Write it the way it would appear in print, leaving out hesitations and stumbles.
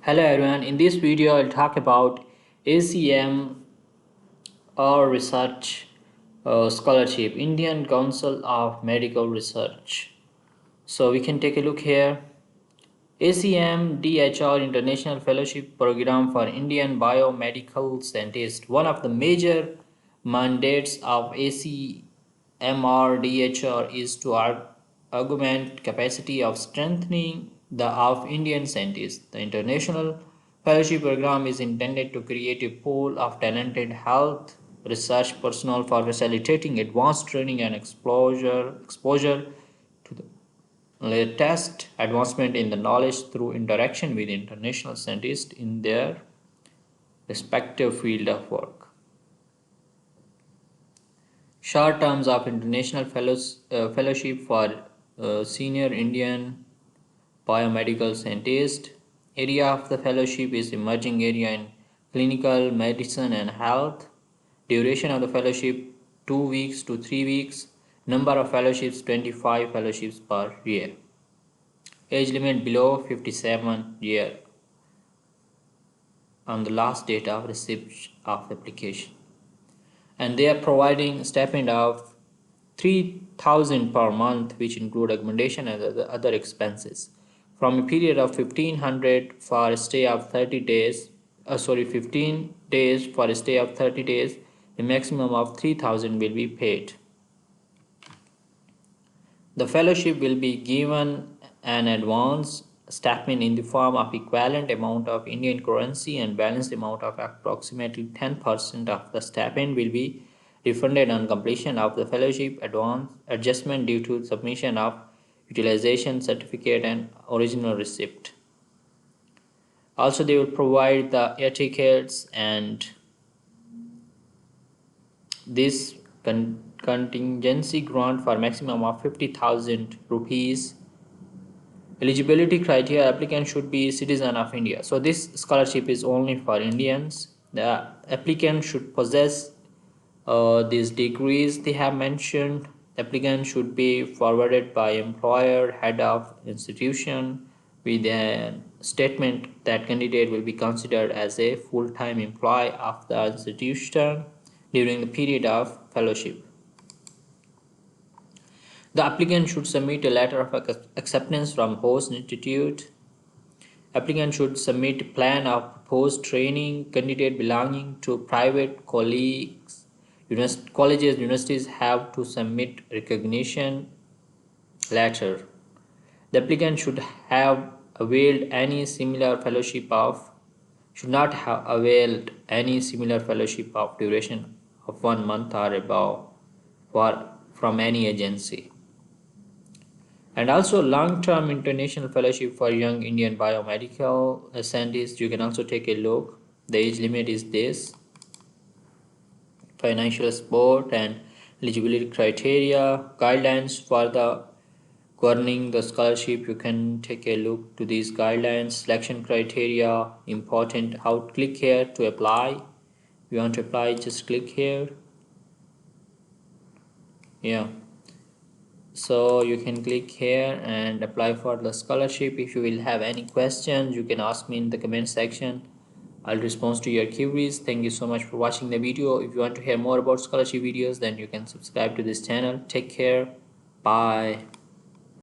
Hello everyone, in this video I'll talk about ACMR Research Scholarship, Indian Council of Medical Research. So we can take a look here. ICMR-DHR International Fellowship Program for Indian Biomedical Scientists. One of the major mandates of ICMR-DHR is to augment capacity of strengthening the of Indian scientists. The International Fellowship Program is intended to create a pool of talented health research personnel for facilitating advanced training and exposure to the latest advancement in the knowledge through interaction with international scientists in their respective field of work. Short terms of international fellowship for senior Indian biomedical scientist. Area of the fellowship is emerging area in clinical medicine and health. Duration of the fellowship 2 weeks to 3 weeks. Number of fellowships 25 fellowships per year. Age limit below 57 year on the last date of receipt of application. And they are providing stipend of 3,000 per month, which include accommodation and other expenses. From a period of 1,500 for a stay of 30 days, 15 days for a stay of 30 days, a maximum of 3,000 will be paid. The fellowship will be given an advance stipend in the form of equivalent amount of Indian currency and balanced amount of approximately 10% of the stipend will be refunded on completion of the fellowship advance adjustment due to submission of utilization certificate and original receipt. Also, they will provide the air tickets and this contingency grant for maximum of 50,000 rupees. Eligibility criteria: applicant should be citizen of India. So this scholarship is only for Indians. The applicant should possess these degrees they have mentioned. Applicant should be forwarded by employer, head of institution, with a statement that candidate will be considered as a full-time employee of the institution during the period of fellowship. The applicant should submit a letter of acceptance from host institute. Applicant should submit a plan of proposed training. Candidate belonging to private colleges, universities have to submit recognition letter. The applicant should have availed any similar fellowship of should not have availed any similar fellowship of duration of 1 month or above from any agency. And also long-term international fellowship for young Indian biomedical scientists. You can also take a look. The age limit is this. Financial support and eligibility criteria, guidelines for the governing the scholarship. You can take a look to these guidelines. Selection criteria, important. How to click here to apply. If you want to apply, just click here. Yeah. So you can click here and apply for the scholarship. If you will have any questions, you can ask me in the comment section. I'll respond to your queries. Thank you so much for watching the video. If you want to hear more about scholarship videos, then you can subscribe to this channel. Take care. Bye.